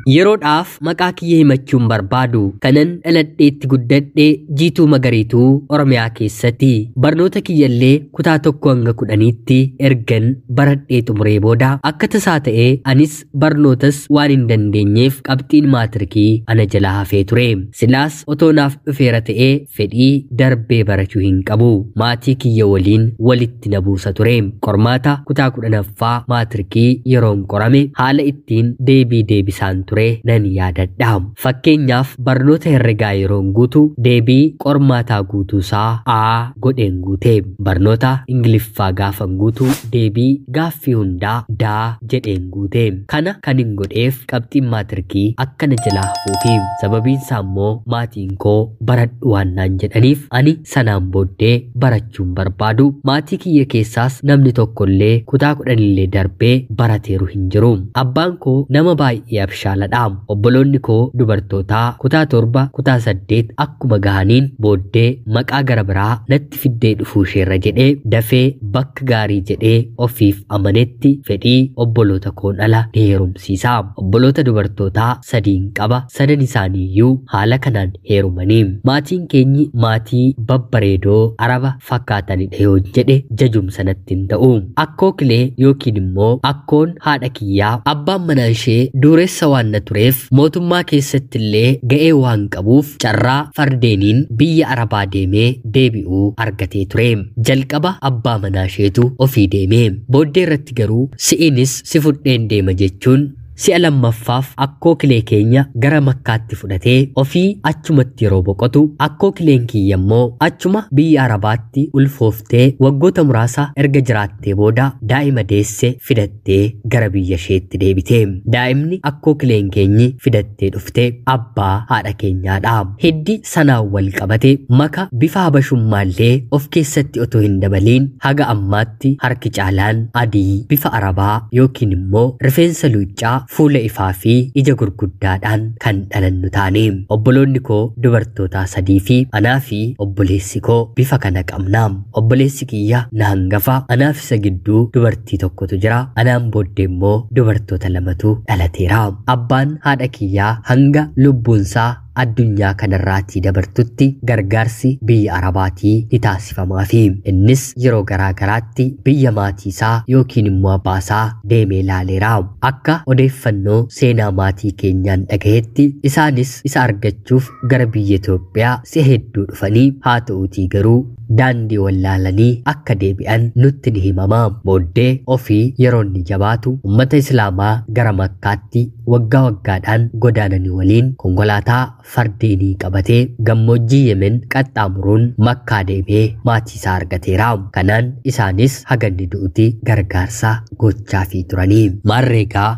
Yeroodhaaf maqaa kiyya himachuun barbaadu kanan dhaladheetti guddadhee Jiituu Magariituu Oromiyaa keessatti barnoota kiyyallee kutaa 1 hanga 10tti ergan baradhee xumuree booda akka tasaa ta'ee anis barnootas waan hin dandeenyeef qabxiin maatirikii ana jalaa hafee ture. Silaas otoo naaf dhufeera ta'ee fedhii darbee barachuu hin qabu. Maatii kiyya waliin walitti na buusa ture. Qormaata kutaa 10ffaa maatirikii yeroon qorame haala ittiin deebisaan ture nan yaadadha. Fakkeenyaaf barnoota herregaa yeroon guutu deebii qormaataa guutuusaa A godheen guute. Barnoota Ingiliffaa gaafan guutu deebii gaaffii hundaa daa jedheen guute. Kana kan hin godheef qabxiin maatirikii akkana jalaa hafuufi sababiin isaa immoo maatiin koo baradhu waan naan jedhaniif ani sanaan booddee barachuun barbaadu. Maatii kiyya keessaas namni tokkollee kutaa 10 darbee barateeru hin jiru. Abbaan koo nama baay'ee abshaaladha. Obboloonni koo dubartootaa kutaa 7 kutaa 8 akkuma gahaniin booddee maqaa gara biraa natti fiddee dhufuu isheerra jedhee dafee bakka gaarii jedhee ofiif amanetti fedhii obboloota koon ala ni heerumsiisa. Obboloota dubartootaa 3 qaba. 3 isaaniiyyuu haala kanaan heerumanii. Maatiin keenyi maatii babbareedoo araba fakkaatanidha yoo jedhe jajumsa natti hin ta'u. Akkoo kilee yookiin immoo akkoon haadha kiyyaa abbaan manaa ishee dureessa waan tureef mootummaa keessatti illee ga'ee waan qabuuf carraa fardeeniin biyya arabaa deemee deebi'uu argatee ture. Jalqaba abbaa manaa isheetu ofii deemee booddee irratti garuu si'inis si fudheen deema jechuun si'a lammaffaaf akkoo kilee keenya gara Makkaatti fudhatee ofii achumatti yeroo boqotu akkoo kileen kiyya immoo achuma biyya arabaatti ulfooftee waggoota muraasa erga jiraattee booda daa'ima deesse fidattee gara biyya isheetti deebite. Daa'imni akkoo kileen keenyi fidattee dhufte abbaa haadha keenyaadha. Hiddi sanaan wal qabate maka bifa habashummaallee of keessatti otoo hin dabaliin haga ammaatti harki caalaan adii bifa arabaa yookiin immoo rifeensa luuccaa fuula ifaa fi ija gurguddaadhaan kan dhalannu taane. Obboloonni koo dubartoota 3 fi anaa fi obboleessi koo bifa kana qabna. Obboleessi kiyya na hangafa. Anaaf isa gidduu dubartii tokkotu jira. Anaan booddee immoo dubartoota 2tu dhalateera. Abbaan haadha kiyyaa hanga lubbuunsaa addunyaa kanarraatii dabartutti gargaarsi biyya arabaatii ni taasifamaa fi innis yeroo garaagaraatti biyya maatiisaa yookiin immoo abbaasaa deemee ilaaleera. Akka odeeffannoo seenaa maatii keenyaan dhagahetti isaanis isa argachuuf gara biyya Itoophiyaa si'a hedduu dhufanii haa ta'uutii garuu daandii wallaalanii akka deebi'an nutti ni himama. Booddee ofii yeroo inni jabaatu ummata islaamaa gara Makkaatti waggaa waggaadhaan godaananii waliin konkolaataa fardeenii qabatee gammoojjii Yemen qaxxaamuruun Makkaa deemee maatii isaa argateera. Kanaan isaanis haganni du'uti gargaarsa gochaafii turanii. Maarreegaa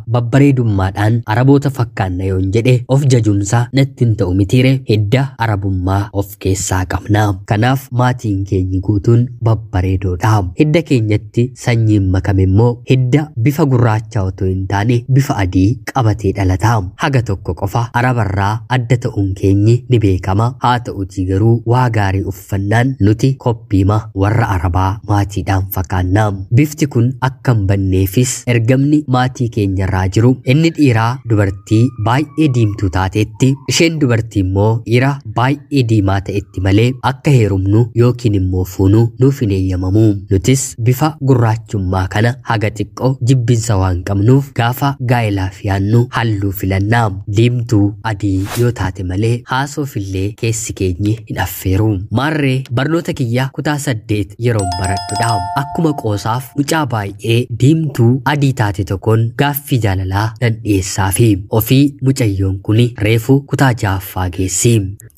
babbareedummaadhaan araboota fakkaanna yoon jedhe of jajumsa natti hin ta'u mitiire hidda arabummaa of keessaa qabna. Kanaaf maatiin keenyi guutuun babbareedoodha. Hidda keenyatti sanyiin makame immoo hidda bifa gurraachaa otoo hin taane bifa adii qabatee dhalata. Haga tokko qofa arabarraa adda ta'uun keenyi ni beekama. Haa ta'utii garuu waa gaarii uffannaan nuti koppiima warra arabaa maatiidhaan fakkaanna. Bifti kun akka hin banneefis ergamni maatii keenyarraa jiru inni dhiiraa dubartii baay'ee diimtuu taateetti isheen dubartii immoo dhiira baay'ee diimaa ta'etti malee akka heerumnu yookiin immoo fuunu nuuf hin eeyyamamu. Nutis bifa gurraachummaa kana haga xiqqoo jibbinsa waan qabnuuf gaafa gaa'elaaf yaannu halluu filannaa. Diimtuu adii yoo taate malee haasoofillee keessi keenyi hin affeeru. Maarree barnoota kiyya kutaa 8 yeroon baradhudha. Akkuma qoosaaf mucaa baay'ee diimtuu adii taate tokkoon gaaffii jaalalaa nan dhiyeessaa fi ofii mucayyoon kuni reefu kutaa 6ffaa geessi.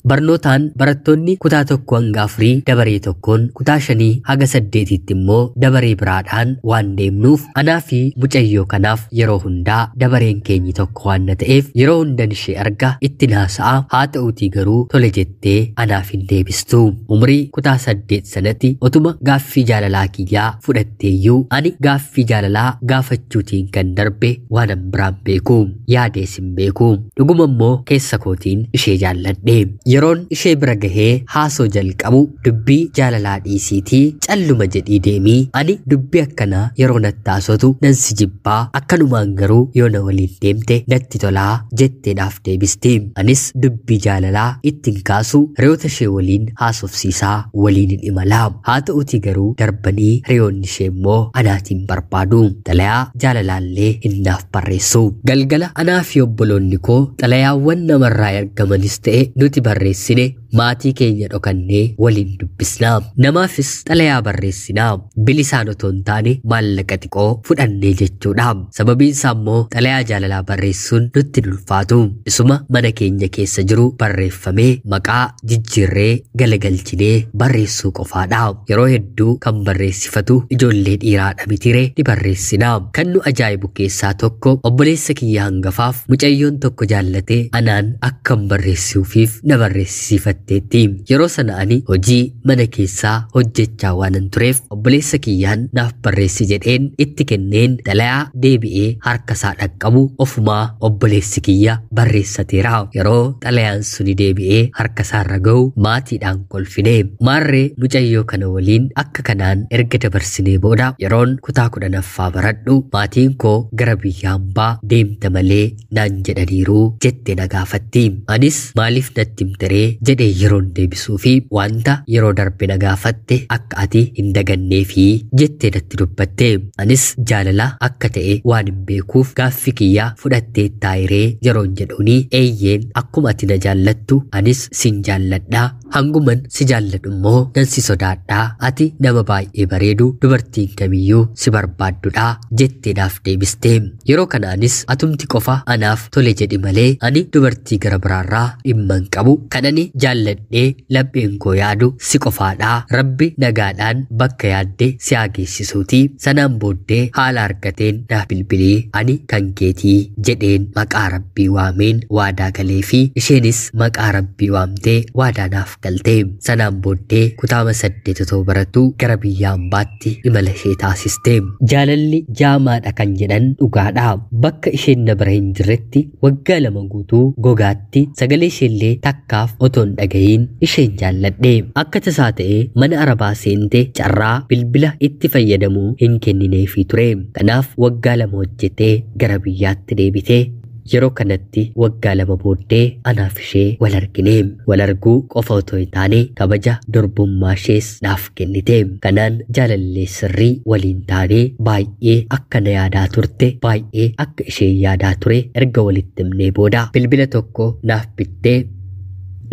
Barnootaan barattoonni kutaa 1 hanga 4 dabaree tokkoon kutaa 5 haga 8tti immoo dabaree biraadhaan waan deemnuuf anaa fi mucayyoo kanaaf yeroo hundaa dabareen keenyi tokko waan ta'eef yeroo hundan ishee arga itti naasa'a. Haa ta'uutii garuu tole jettee anaaf hin deebistu. Umrii kutaa 8 sanatti otuma gaaffii jaalalaa kiyyaa fudhatteeyyuu ani gaaffii jaalalaa gaafachuutiin kan darbe waan biraan beeku yaadees hin beeku. Dhuguma immoo keessa kootiin ishee jaalladhe. Yeroon ishee bira gahee haasoo jalqabu dubbii jaalalaa dhiisiitii calluma jedhii deemii ani dubbii akkanaa yeroo nattaasotu nan si jibbaa akkanumaan garuu yoo na waliin deemte natti tolaa jetteedhaaf deebisti. Anis dubbii jaalalaa ittiin kaasu hiriyoota ishee waliin haasofsiisaa waliin hin imalaa. Haa ta'uutii garuu darbanii hiriyoonni ishee immoo anaatiin barbaadu. Xalayaa jaalalaallee hinnaaf barreessu. Galgala anaa fi obboloonni koo xalayaawwan namarraa ergamanis ta'e nuti barreessine maatii keenya dhokannee waliin dubbisnaa. Namaafis xalayaa barreessinaa. Bilisaan otoo hin taane maallaqa xiqqoo fudhannee jechuudha. Sababiin isaa immoo xalayaa jaalalaa barreessuun nutti ulfaatu. Isuma mana keenya keessa jiru barreeffamee maqaa jijjiirree galagalchinee barreessuu qofaadha. Yeroo hedduu kan barreessifatu ijoollee dhiiraadha mitire ni barreessinaa. Kan nu ajaa'ibu keessaa tokko obboleessa kiyya hangafaaf mucayyoon tokko jaallatee anaan akkan barreessuufiif na barreessifate. Yeroo sana ani hojii mana keessaa hojjechaa waanan tureef obboleessa kiyyaan naaf barreessi jedheen itti kenneen xalayaa deebi'ee harkasaa dhaqqabu ofumaa obboleessi kiyya barreessateera. Yeroo xalayaan suni deebi'ee harkasaarra ga'u maatiidhaan kolfine. Maarree mucayyoo kana waliin akka kanaan erga dabarsinee booda yeroon kutaa 10ffaa baradhu maatiin koo gara biyya hambaa deemta malee naan jedhaniiru jettee na gaafatti. Anis maaliif natti himtaree jedhee yeroon deebisuu fi wanta yeroo darbe na gaafatte akka ati hin dagannee fi jettee natti dubbatte. Anis jaalala akka ta'e waan hin beekuuf gaaffii kiyya fudhattee taayiree yeroon jedhuuni eeyyeen akkuma ati na jaallattu anis sin jaalladhaa. Hanguman si jaalladhu immoo nan si sodaadhaa. Ati nama baay'ee bareedu dubartiin kamiyyuu si barbaaddudha jetteedhaaf deebiste. Yeroo kanaanis atumti qofa anaaf tole jedhi malee ani dubartii gara biraarraa dhimma hin qabu. Kanani jaalladhee lapheen koo yaadu si qofaadhaa. Rabbi nagaadhaan bakka yaadde si haa geessisuuti. Sanaan booddee haala argateen naaf bilbilii ani kan keetii jedheen maqaa rabbii waameen waadaa galee fi isheenis maqaa rabbii waamtee waadaa naaf galte. Sanaan booddee kutaa 8 otoo barattu gara biyya hambaatti imala ishee taasiste. Jaalalli jaamaadha kan jedhan dhugaadha. Bakka isheen na bira hin jirretti waggaa 2 guutuu gogaatti sagalee isheellee takkaaf otoo hin dhagahiin isheen jaalladhe. Akka tasaa ta'ee mana arabaa seente carraa bilbila itti fayyadamuu hin kennineefii ture. Kanaaf waggaa 2 hojjetee gara biyyaatti deebite. Yeroo kanatti waggaa 2 booddee anaaf ishee wal argine. Wal arguu qofa otoo hin taane kabaja durbummaa ishees naaf kennite. Kanaan jaalallee sirrii waliin taane baay'ee akka na yaadaa turte baay'ee akka ishee yaadaa ture erga walitti himnee booda bilbila tokko naaf bittee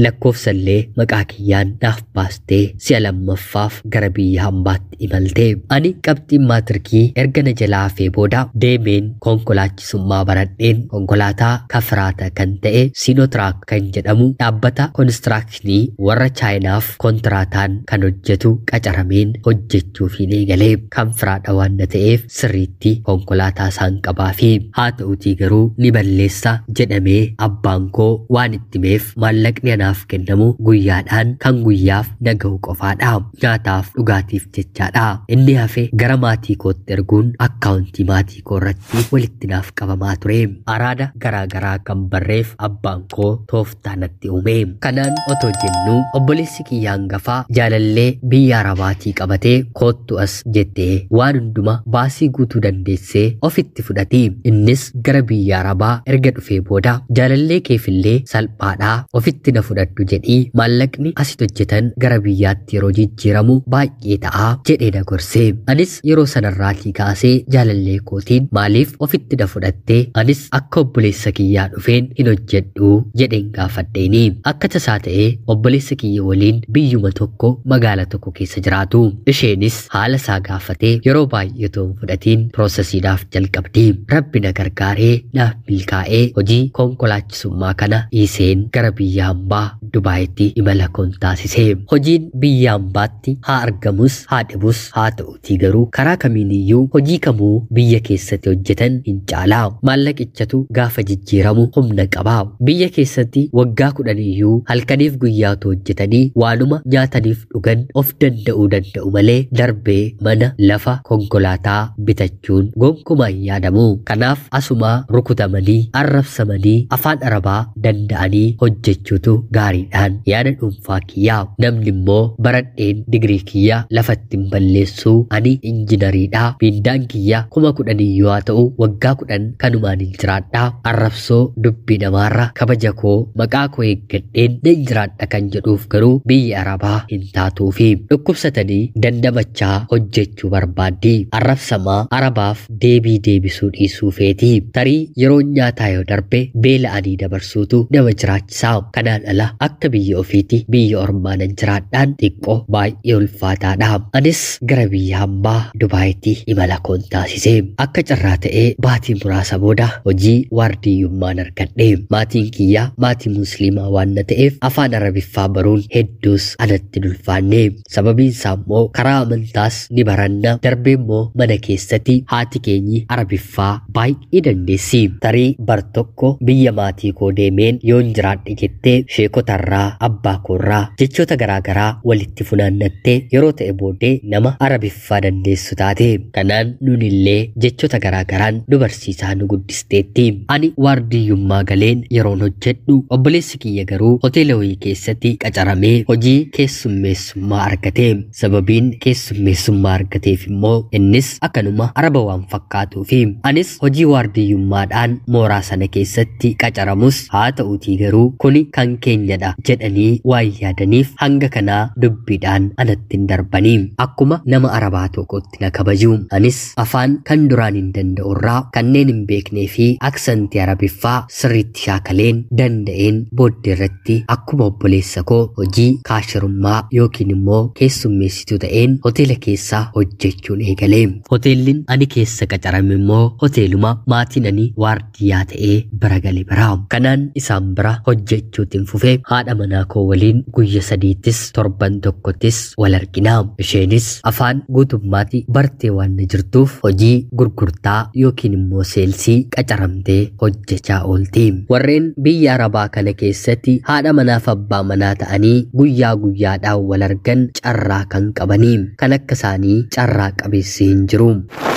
lakkoofsallee maqaa kiyyaan naaf baastee si'a lammaffaaf gara biyya hambaatti imalte. Ani qabxiin maatirikii erga na jalaa hafee booda deemeen konkolaachisummaa baradheen konkolaataa kafraata kan ta'e Siinootiraak kan jedhamu dhaabbata konistiraakshanii warra Chaayinaaf kontiraataan kan hojjetu qacarameen hojjechuuf hin eegalee kan firaadha waan na ta'eef sirriitti konkolaataa isaan qabaa fi haa ta'uutii garuu ni balleessa jedhamee abbaan koo waan itti himeef maallaqni anaaf kennamu guyyaadhaan kan guyyaaf naga'u qofaadha. Nyaataaf dhugaatiif jechaadha. Inni hafe gara maatii kootti erguun akkaawuntii maatii koo irratti walitti naaf qabamaa ture. Araada garaagaraa kan barreef abbaan koo tooftaa natti uume. Kanaan otoo jennu obboleessi kiyya hangafaa jaalallee biyya arabaatii qabatee koottu as jettee waan hunduma baasii guutuu dandeessee ofitti fudhati. Innis gara biyya arabaa erga dhufee booda jaalallee keefillee salphaadhaa ofitti na fudhadhu jedhii maallaqni asitti hojjetan gara biyyaatti yeroo jijjiiramu baay'ee ta'a jedhee na gorsee. Anis yeroo sanarraatii kaasee jaalallee kootiin maaliif ofitti na fudhattee anis akka obboleessa kiyyaa dhufeen hin hojjedhu jedheen gaafadheeni. Akka tasaa ta'ee obboleessa kiyya waliin biyyuma tokko magaala tokko keessa jiraatu. Isheenis haala isaa gaafatee yeroo baay'ee toon fudhatiin piroosesiidhaaf jalqabdi. Rabbi na gargaaree naaf milkaa'ee hojii konkolaachisummaa kana dhiiseen gara biyya hambaa Dubaayitti imala koon taasise. Hojiin biyya ambaatti haa argamus haa dhibus haa ta'utii garuu karaa kamiiniyyuu hojii kamuu biyya keessatti hojjetan hin caalaa. Maallaqichatu gaafa jijjiiramu humna qabaa. Biyya keessatti waggaa 10 iyyuu halkaniif guyyaatu hojjetanii waanuma nyaataniif dhugan of danda'u malee darbee mana lafa konkolaataa bitachuun gonkumaa hin yaadamu. Kanaaf asumaa rukutamanii arrabsamanii afaan Arabaa danda'anii hojjechuutu gaariidhaan yaada dhuunfaa kiyyaa. Namni immoo baradheen digirii kiyya lafatti hin balleessuu ani injinariidhaa miindaan kiyya 10,000 yoo ta'u waggaa 10 kanumaan hin jiraadhaa. Arrabsoo dubbii namaarra kabaja koo maqaa koo eeggadheen nan jiraadha kan jedhuuf garuu biyya Arabaa hin taatuufi. Dhukkubsatanii dandamachaa hojjechuu barbaaddi. Arrabsamaa Arabaaf deebii deebisuu dhiisuu feeti. Tarii yeroo nyaataa yoo darbe beela'anii dabarsuutu nama jiraachisaa. Kanaan ala akka biyya ofiiti biyya ormaanan jiraadhaan xiqqoo baay'ee ulfaataadha. Anis gara biyya hambaa Dubaayitti imala koon taasise. Akka carraa ta'ee baatii muraasa booda hojii waardiyyummaan argadhe. Maatiin kiyya maatii musliimaa waan ta'eef afaan Arabiffaa baruun hedduus anatti ulfaanne. Sababiin isaa immoo karaa amantaas ni baranna. Darbee immoo mana keessatti haati keenyi Arabiffaa baay'ee dandeessi. Tarii bar tokko biyya maatii koo deemeen yoon jiraadhe jettee sheekotarraa abbaa koorraa jechoota garaagaraa walitti funaannattee yeroo ta'e booddee nama Arabiffaa dandeessu taate. Kanaan nunillee jechoota garaagaraan nu barsiisaa nu guddisteetti. Ani waardiyyummaa galeen yeroon hojjedhu obboleessi kiyya garuu hoteela wayii keessatti qacaramee hojii keessummeessummaa argate. Sababiin keessummeessummaa argateef immoo innis akkanuma Araba waan fakkaatuufi anis hojii waardiyyummaadhaan mooraa sana keessatti qacaramus haa ta'utii garuu kuni kan keenyadha jedhanii waan yaadaniif hanga kanaa dubbiidhaan anatti hin darbanii. Akkuma nama Arabaa tokkotti na kabaju. Anis afaan kan duraan hin danda'urraa kanneen hin beeknee fi aksantii Arabiffaa sirriitti shaakaleen danda'een booddee irratti akkuma obboleessa koo hojii kaashirummaa yookiin immoo keessummeessituu ta'een hoteela keessa hojjechuun eegale. Hoteelliin ani keessa qacarame immoo hoteeluma maatiin ani waardiyyaa ta'ee bira gale bira. Kanaan isaan bira hojjechuutiin fufee haadha manaa koo waliin guyya 3ttis torban tokkottis wal argina. Isheenis afaan guutummaatti bartee waan jirtuuf hojii gurgurtaa yookiin immoo seelsii qacaramtee hojjechaa oolti. Warreen biyya Arabaa kana keessatti haadha manaaf abbaa manaa ta'anii guyyaa guyyaadhaan wal argan carraa kan qabanii kan akka isaanii carraa qabeessi hin jiru.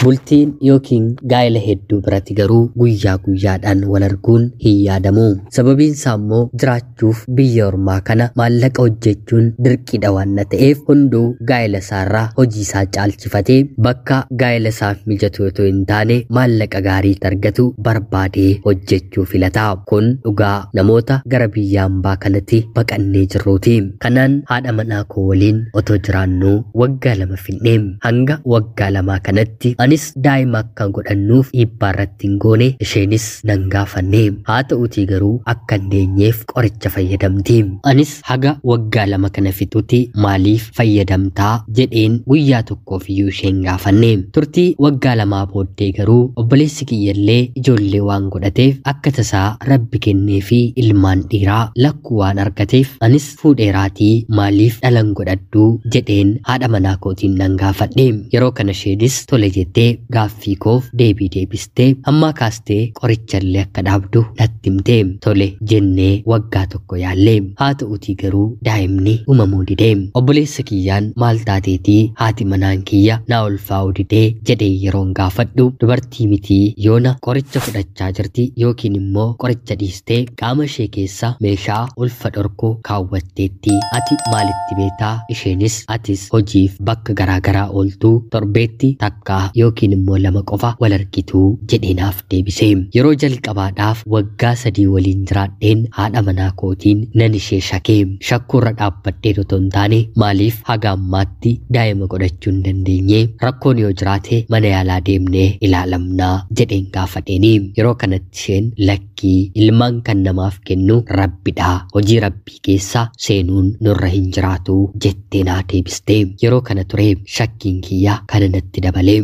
Bultiin yookiin gaa'ela hedduu biratti garuu guyyaa guyyaadhaan wal arguun hin yaadamu. Sababiin isaa immoo jiraachuuf biyya ormaa kana maallaqa hojjechuun dirqiidha waan ta'eef hunduu gaa'ela isaarraa hojii isaa caalchifatee bakka gaa'ela isaaf mijatu otoo hin taane maallaqa gaarii argatu barbaadee hojjechuu filata. Kun dhugaa namoota gara biyya hambaa kanatti baqannee jirruuti. Kanaan haadha manaa koo waliin otoo jiraannuu waggaa 2 fixnee hanga waggaa 2 kanatti anis daa'ima akka godhannuuf dhiibbaa irratti hin goone isheenis nan gaafanne. Haa ta'utii garuu akka hin deenyeef qoricha fayyadamti. Anis haga waggaa 2 kana fixutti maaliif fayyadamtaa jedheen guyyaa tokkoof iyyuu isheen gaafanne. Turtii waggaa 2 booddee garuu obboleessi kiyyallee ijoollee waan godhateef akka tasaa rabbi kennee fi ilmaan dhiiraa lakkuu waan argateef anis fuudheeraatii maaliif dhalan godhadhu jedheen haadha manaa kootiin nan gaafadhe. Yeroo kana isheenis tole jettee gaaffii koof deebii deebistee hamma kaastee qorichallee akka dhaabdu natti himte. Tole jennee waggaa tokko yaallee. Haa ta'utii garuu daa'imni uumamuu didee. Obboleessa kiyyaan maal taateetii haati manaan kiyya naa ulfaa'uu didee jedhee yeroon gaafadhu dubartii mitii yoona qoricha fudhachaa jirti yookiin immoo qoricha dhiistee qaama ishee keessa meeshaa ulfa dhorkuu kaawwatteetti ati maalitti beektaa? Isheenis atis hojiif bakka garaagaraa ooltuu torbeetti takka yookiin immoo 2 qofa wal argituu jedheenaaf deebise. Yeroo jalqabaadhaaf waggaa 3 waliin jiraadheen haadha manaa kootiin nan ishee shakee. Shakkuurra dhaabbadhee otoo hin taane maaliif haga ammaatti daa'ima godhachuu hin dandeenye? Rakkoon yoo jiraate mana yaalaa deemnee ilaalamnaa jedheen gaafadheeni. Yeroo kanatti isheen lakkii ilmaan kan namaaf kennu rabbidha. Hojii rabbii keessa seenuun nurra hin jiraatu jettee naa deebiste. Yeroo kana ture shakkiin kiyya kana natti dabalee.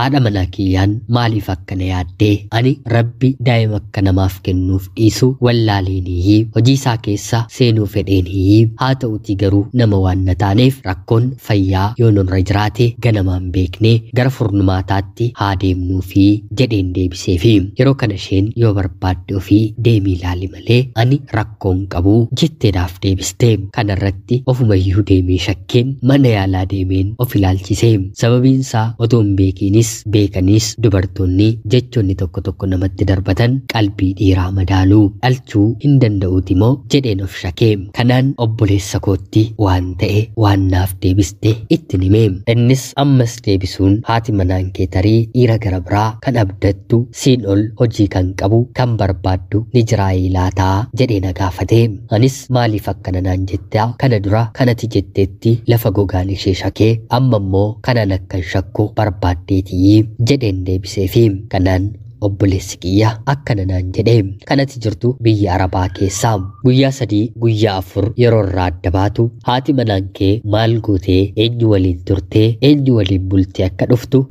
haadha manaa kiyyaan maaliif akkana yaaddee ani rabbi daa'ima akka namaaf kennuuf dhiisu wallaaleenii hojii isaa keessa seenuu fedheenii haa ta'utii garuu nama waan na taaneef rakkoon fayyaa yoo nurra jiraate ganamaan beeknee gara furmaataatti haa deemnuu fi jedheen deebiseefi yeroo kana isheen yoo barbaadde ofii deemii ilaali malee ani rakkoon qabu jetteedhaaf deebiste. Kanarratti ofumayyuu deemee shakkeen mana yaalaa deemeen of ilaalchise. Sababiin isaa otoo hin beekinis beekanis dubartoonni jechoonni tokko tokko namatti darbatan qalbii dhiiraa madaaluu dhalchuu hin danda'uuti moo jedheen of shakkee. Kanaan obboleessa kootti waan ta'e waan naaf deebiste itti hime. Innis ammas deebisuun haati manaan kee tarii dhiira gara biraa kan abdattu siin ol hojii kan qabu kan barbaaddu ni jiraa laataa jedhee na gaafate. Anis maaliif akkana naan jettaa kana dura kanati jetteetti lafa gogaan ishee shakkee amma immoo kanaan akkan shakku barbaaddeetii jedheen deebiseefi. Kanaan obboleessi kiyya akkana naan jedhee kanati jirtu biyya Arabaa keessaa guyyaa 3 guyyaa 4 yeroo irraa adda baatu haati manaan kee maal gootee eenyu waliin turtee eenyu waliin bultee akka dhuftu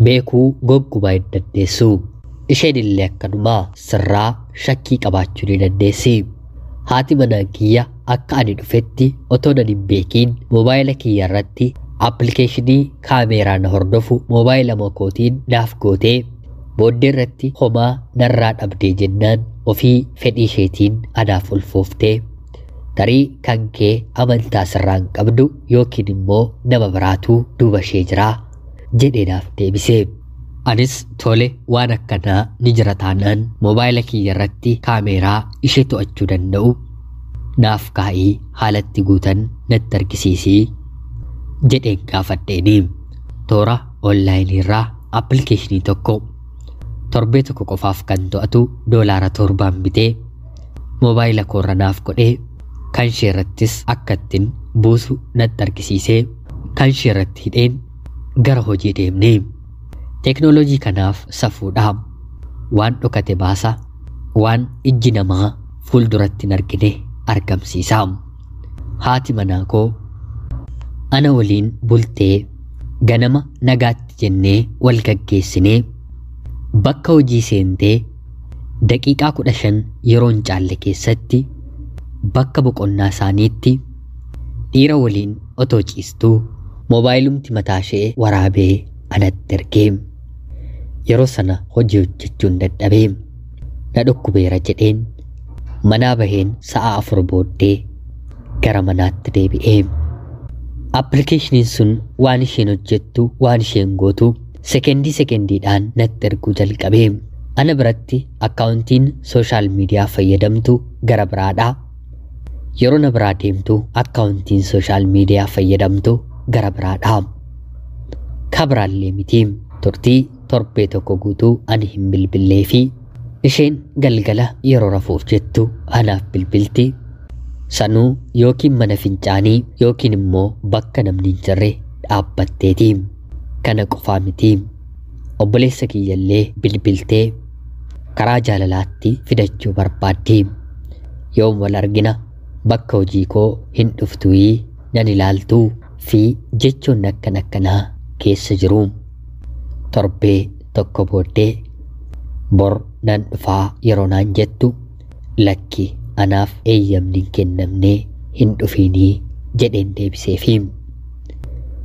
beekuu goggubaa hin dandeessu. Isheen illee akkanumaa sirraa shakkii qabaachuu ni dandeessi. Haati manaan kiyya akka ani dhufetti otoo nan hin beekiin moobaayila kiyya irratti appilikeeshinii kaameeraa na hordofu moobaayila makootiin naaf gootee booddee irratti homaa narraa dhabdee jennaan ofii fedhii isheetiin anaaf ulfooftee tarii kan kee amantaa sirraan qabdu yookiin immoo nama biraatu duuba ishee jiraa jedheenaaf deebise. Anis tole waan akkanaa ni jira taanaan moobaayila kiyya irratti kaameeraa ishee to'achuu danda'u naaf kaa'ii haalatti guutan natti argisiisii jedheen gaafadheeni. Toora onlaayinii irraa appilikeeshinii tokko torbee tokko qofaaf kan to'atu $7 bitee moobaayila koorra naaf godhee kan ishee irrattis akka ittiin buusu natti argisiisee kan ishee irratti hidheen gara hojii deemne. Teknooloojii kanaaf safuudhaa waan dhokate baasa waan ijji namaa fuulduratti hin argine argamsiisa. Haati manaa koo ana waliin bultee ganama nagaatti jennee wal gaggeessinee bakka hojii seentee daqiiqaa 15 yeroo hin caalle keessatti bakka boqonnaa isaaniitti dhiira waliin otoo ciistuu moobaayilumti mataa ishee waraabee anatti ergee. Yeroo sana hojii hojjechuun dadhabee na dhukkubeera jedheen manaa baheen sa'a 4 booddee gara manaatti deebi'ee. Appilikeeshiniin sun waan isheen hojjettu waan isheen gootu sekendiidhaan natti erguu jalqabee. Ana biratti akkaawuntiin sooshaal miidiyaa fayyadamtu gara biraadha. Yeroo na biraa deemtu akkaawuntiin sooshaal miidiyaa fayyadamtu gara biraadha. Kabiraallee miti turtii torbee tokko guutuu ani hin bilbillee fi isheen galgala yeroo rafuuf jettu anaaf bilbilti. Sanuu yookiin mana fincaanii yookiin immoo bakka namni hin jirre dhaabbatteeti. Kana qofaa miti obboleessa kiyyallee bilbiltee karaa jaalalaatti fidachuu barbaaddi. Yoom wal argina bakka hojii koo hin dhuftuu nan ilaaltuu fi jechoonni akkanaa keessa jiru. Torbee tokko booddee bor nan dhufaa yeroo naan jettu lakki anaaf eeyyamni hin kennamne hin dhufiinii jedheen deebiseefi.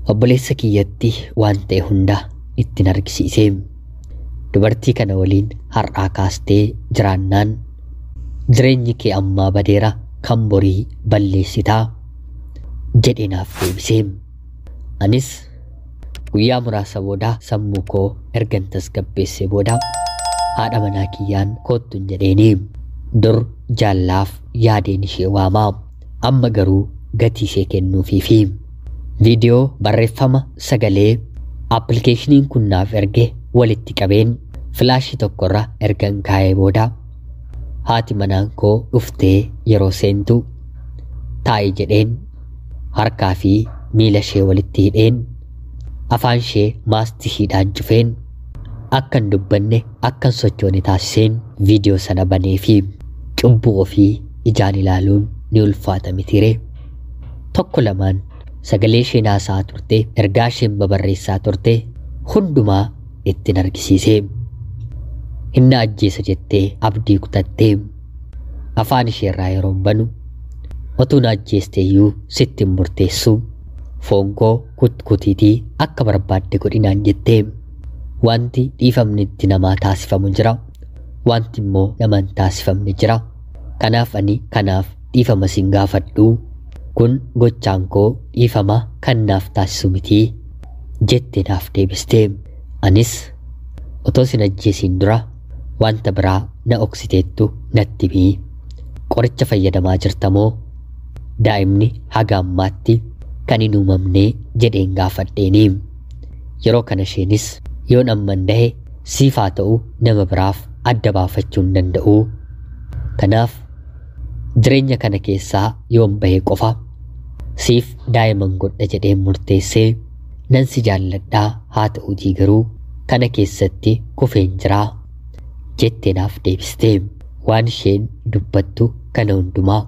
Obboleessa kiyyatti waan ta'e hunda ittiin argisiise. Dubartii kana waliin har'aa kaastee jiraannaan jireenyi kee ammaa badeera kan borii balleessitaa jedheenaaf deebise. Anis guyyaa muraasa booda sammuu koo ergan tasgabbeessee booda haadha manaa kiyyaan koottuun jedheeni. Dur jaallaaf yaadeen ishee waamaa amma garuu gatii ishee kennuufiifi viidiyoo barreeffama sagalee appilikeeshiniin kun naaf erge walitti qabeen filaashii tokkorra ergan kaa'ee booda haati manaan koo dhuftee yeroo seentu taa'ii jedheen harkaa fi miila ishee walitti hidheen afaan ishee maastikiidhaan cufeen akkan dubbanne akkan sochoone taasiseen viidiyoo sana banee fi cubbuu ofii ijaan ilaaluun ni ulfaata mitire. Tokko lamaan sagalee ishee naasaa turte ergaa isheen babarreessaa turte hundumaa itti argisiise. Inni ajjeesa jettee abdii kutattee afaan isheerraa yeroo banu otuu na ajjeesteeyyuu sitti hin murteessu foon koo kutkutiitii akka barbaadde godhinaan jettee. Wanti dhiifamni itti namaa taasifamu jira, wanti immoo namaan taasifamne jira. Kanaaf ani kanaaf dhiifama sin gaafadhu, kun gochaan koo dhiifama kan naaf taasisu miti jettee naaf deebiste. Anis otoo sin ajjeesiin dura wanta biraa na oksiteettu natti himi. Qoricha fayyadamaa jirtamoo? Daa'imni haga ammaatti kan hin uumamne jedheen gaafadheeni. Yeroo kana isheenis yoon amman dahe siif haa ta'u nama biraaf adda baafachuu hin danda'u. Kanaaf jireenya kana keessaa yoon bahe qofa siif daa'iman godha jedheen murteessee nan si jaalladhaa, haa ta'uutii garuu kana keessatti kufeen jiraa jettee naaf deebiste. Waan isheen dubbattu kana hundumaa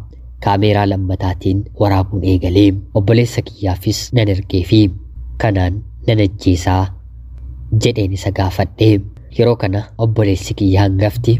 kaameeraa lammataatiin waraabuun eegalee obboleessa kiyyaafis nan ergee fi kanaan nan ajjeesaa jedheen isa gaafadhe. Yeroo kana obboleessi kiyya hangafti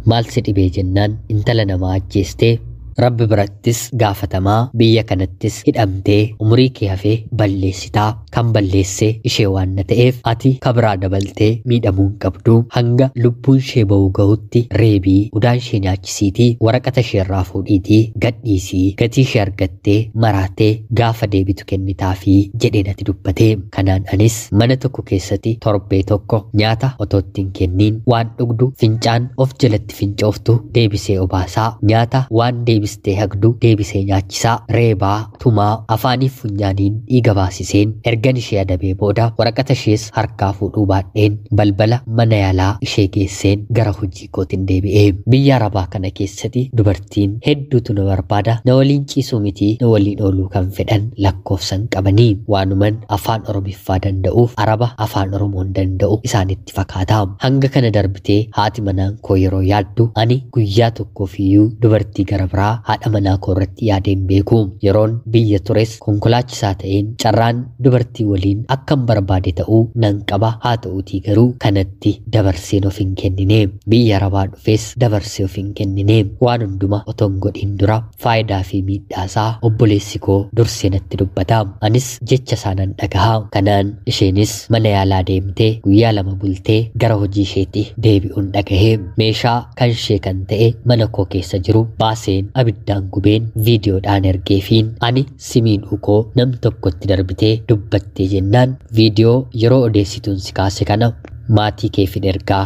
maal si dhibee jennaan intala namaa ajjeestee Rabbi birattis gaafatamaa, biyya kanattis hidhamtee umurii kee hafee balleessitaa. Kan balleesse ishee waan ta'eef ati kabraa dabaltee miidhamuun qabdu. Hanga lubbuun ishee ba'uu gahutti reebii, udaan ishee nyaachisiitii, waraqata isheerraa fuudhiitii gadhiisii, gatii ishee argattee maraatee gaafa deebitu kennitaafii jedheen ati dubbate. Kanaan anis mana tokko keessatti torbee tokko nyaata otoo ittiin kenniin waan dhugdu fincaan of jalatti fincooftu deebisee obaasaa, nyaata waan deebistee hagdu deebisee nyaachisaa, reebaa, tumaa, afaaniif funyaaniin dhiiga baasiseen ergan ishee adabee booda waraqata ishees harkaa fuudhuu baadheen balbala mana yaalaa ishee geesseen gara hojii kootiin deebi'ee. Biyya Arabaa kana keessatti dubartiin hedduutu na barbaada, na waliin ciisuu miti na waliin ooluu kan fedhan lakkoofsan qabanii. Waanuman afaan Oromiffaa danda'uuf Araba afaan Oromoon danda'u isaanitti fakkaata. Hanga kana darbitee haati manaan koo yeroo yaaddu ani guyyaa tokkoofiyyuu dubartii gara biraa haadha manaa koo irratti yaadeen beeku. Yeroon biyya tures konkolaachisaa ta'een carraan dubartii waliin akkan barbaade ta'uu nan qaba. Haa ta'uutii garuu kanatti dabarseen of hin kennine. Biyya Arabaa dhufes dabarsee of hin kennine. Waan hunduma oton godhin dura faayidaa fi miidhaasaa obboleessi koo dursee natti dubbata. Anis jecha isaanan dhagaha. Kanaan isheenis mana yaalaa deemtee guyyaa 2 bultee gara hojii isheetti deebi'uun dhagahee. Meeshaa kan ishee kan ta'e mana koo keessa jiru baaseen abiddaan gubeen viidiyoodhaan ergeefiin ani simiidhuu koo nam tokkotti darbitee dubbattee jennaan viidiyoo yeroo odeessituun si kaase kana maatii keefin ergaa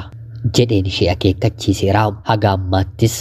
jedheen ishee akeekkachiiseera. Haga ammaattis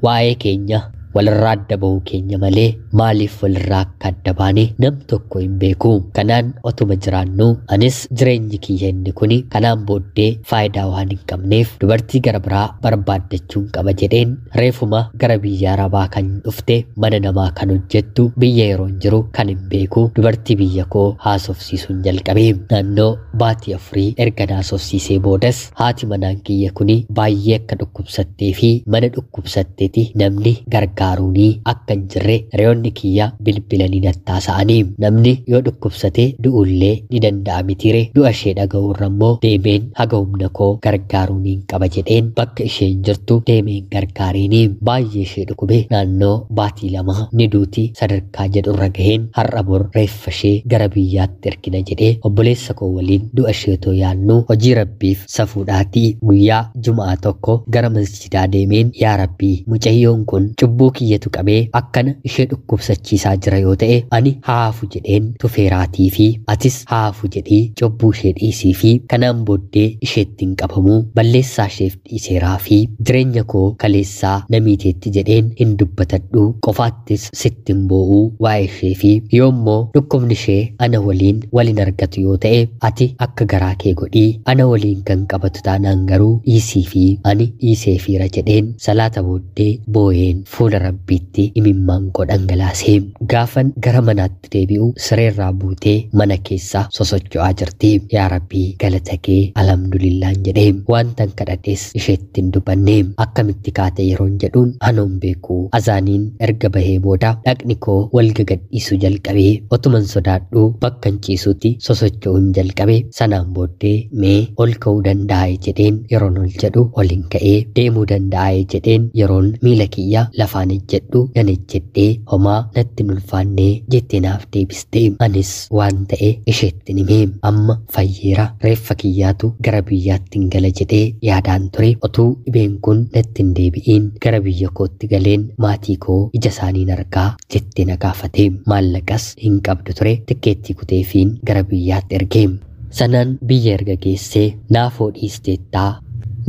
waa'ee keenya walirraa adda bahuu keenya malee maaliif walirraa akka adda baane nam tokko hin beeku. Kanaan otuma jiraannu anis jireenyi kiyya inni kuni kanaan booddee faayidaa waan hin qabneef dubartii gara biraa barbaaddachuun qaba jedheen reefuma gara biyya Arabaa kan dhufte mana namaa kan hojjettu biyya yeroon jiru kan hin beeku dubartii biyya koo haasofsiisuun jalqabe. Naannoo baatii 4 erga haasofsiisee boodas haati manaan kiyya kuni baay'ee akka dhukkubsattee fi mana dhukkubsatteeti namni gargaaruunii akka hin jirre reyoonni kiyya bilbilanii nattaasa'anii. Namni yoo dhukkubsate du'ullee ni danda'a mitiire du'a ishee dhaga'uurra immoo deemeen haga humna koo gargaaruuniin qaba jedheen bakka isheen jirtu deemeen gargaariinii. Baay'ee ishee dhukube naannoo baatii 2 ni duuti sadarkaa jedhurra gaheen har'a bor reeffa ishee gara biyyaatti ergina jedhee obboleessa koo waliin du'a ishee too yaannu hojii rabbiif safuudhaatii guyyaa Jumaa tokko gara masjidaa deemeen yaa Rabbii mucayyoon kun cubbuu kiyyatu qabee akkana ishee dhukkubsachiisaa jira yoo ta'e ani haafu jedheen tufeeraatii fi atis haafu jedhii cubbuu ishee dhiisii fi kanaan booddee isheettiin qabamuu balleessaa isheef dhiiseeraa fi jireenya koo kaleessaa namiiteetti jedheen hin dubbatadhu qofaattis sittin boo'uu waa'ee ishee fi yoommoo dhukkubni ishee ana waliin walin argatu yoo ta'e ati akka garaa kee godhii ana waliin kan qabatu taanaan garuu dhiisii fi ani dhiisee fiira jedheen salaata booddee boo'een fuula rabbiitti imimmaan koo dhangalaasee gaafan gara manaatti deebi'u sireerraa buutee mana keessa sosocho'aa jirti. Yaa Rabbii galata kee alhamdulillaan jedhee waantan kadhadhes isheetti hin dubanne akkamitti kaate yeroon jedhuun anoon beeku. Azaaniin erga bahee booda dhaqni koo wal gagadhiisu jalqabee otuman sodaadhu bakkan ciisuutti sosocho'uun jalqabe. Sanaan booddee mee ol ka'uu danda'a jedheen yeroon ol jedhu ol hin ka'ee deemuu danda'a jedheen yeroon miila kiyya lafaan ejjedhu nan ejjedhee homaa natti hin ulfaanne jettee naaf deebiste. Anis waan ta'e isheetti himee amma fayyeera reeffa kiyyaatu gara biyyaatti hin gala jedhee yaadaan ture. Otuu dhibeen kun natti hin deebi'iin gara biyya kootti galeen maatii koo ija isaaniin argaa jettee na gaafate. Maallaqas hin qabdu ture tikkeettii kuteefiin gara biyyaatti ergee. Sanaan biyya erga geessee naafoo dhiisteettaa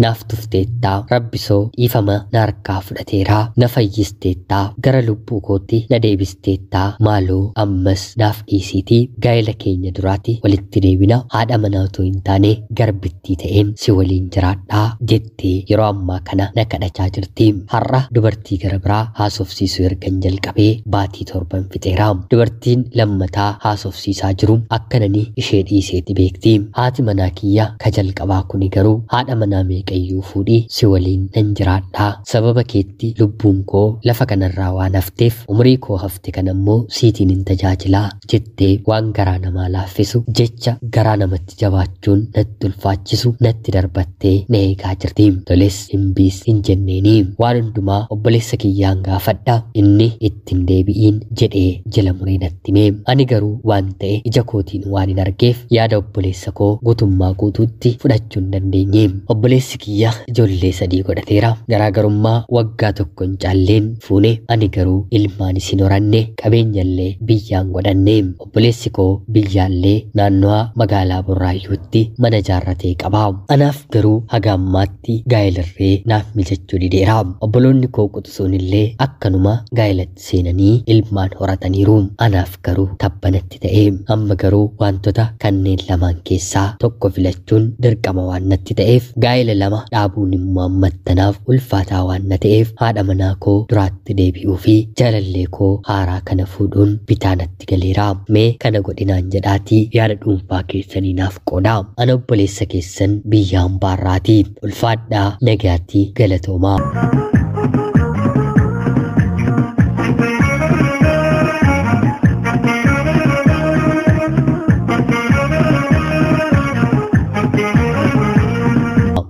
naaf tufteettaa rabbisoo dhiifama na harkaa fudhateeraa na fayyisteettaa gara lubbuu kootti na deebisteettaa maaloo ammas naaf dhiisiitii gaa'ela keenya duraati walitti deebina haadha manaa otoo hin taane garbittii ta'een si waliin jiraadhaa jettee yeroo ammaa kana na kadhachaa jirti. Har'a dubartii gara biraa haasofsiisuu ergan jalqabee baatii 7 fixeeraa. Dubartiin lammataa haasofsiisaa jiru akkanani ishee dhiiseeti beekti. Haati manaa kiyya ka jalqabaa kuni garuu haadha manaa qayyuu fuudhii si waliin nan jiraadhaa sababa keetti lubbuun koo lafa kanarraa waan hafteef umrii koo hafte kanammoo siitiin hin tajaajilaa jettee waan garaa namaa laaffisu jecha garaa namatti jabaachuun natti ulfaachisu natti darbattee na eegaa jirti. Toles himbiis hin jenneeni waan hundumaa obboleessa kiyyaan gaafadha inni ittiin deebi'iin jedhee jala muree natti hime. Ani garuu waan ta'e ija kootiin waan hin argeef yaada obboleessa koo guutummaa guutuutti fudhachuu hin dandeenye. Obboleessi kiyya ijoollee 3 godhateera. Garaagarummaa waggaa tokko hin caalleen fuune. Ani garuu ilmaan isin horanne qabeenyallee biyyaan godhanne. Obboleessi koo biyyaallee naannoo magaalaa Burraayyuutti mana ijaarratee qaba. Anaaf garuu haga ammaatti gaa'elarree naaf mijachuu dideera. Obboloonni koo quxisuun illee akkanuma gaa'elatti seenanii ilmaan horataniiru. Anaaf garuu tabbanatti ta'e. Amma garuu wantoota kanneen lamaan keessaa tokko filachuun dirqama waan natti ta'eef gaa'ela lama dhaabuun immoo ammattanaaf ulfaataa waan na ta'eef haadha manaa koo duraatti deebi'uu fi jaalallee koo haaraa kana fuudhuun bitaa natti galeera. Mee kana godhinaan jedhaatii yaada dhuunfaa keessanii naaf qoodaa. Ana obboleessa keessan biyya hambaarraati. Ulfaadhaa nagaatii galatoomaa.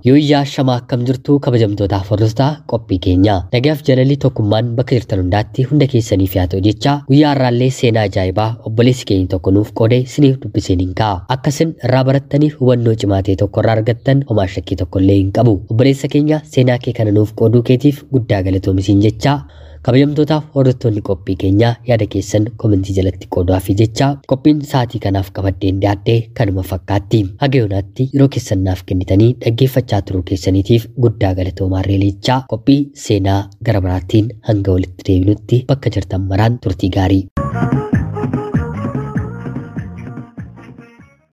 Yooyyaa shamaa akkam jirtu kabajamtootaaf hordoftoota qophii keenya. Nagaaf jaalalli tokkummaan bakka jirtan hundaatti hunda keessaniif yaa ta'u jecha guyyaa har'aallee seenaa ajaa'ibaa obboleessi keenya tokko nuuf qoode isiniif dubbiseen hin ka'a. Akkasin irraa barattaniif hubannoo cimaa ta'e tokko irraa argattan homaa shakkii tokko illee hin qabu. Obboleessa keenya seenaa kee kana nuuf qooduu keetiif guddaa galatoomi jecha kabajamtootaaf hordoftoonni qophii keenya yaada keessan komentii jalatti qooduufi jecha qophiin sa'aatii kanaaf qabadheen dhiyaadhe kanuma fakkaatti. Haga yoonaatti yeroo keessan naaf kennitanii dhaggeeffachaa turuu keessaniitiif guddaa galatoomaa jecha qophii seenaa gara biraattiin hanga walitti deebinutti bakka jirtan maraan turtii gaarii.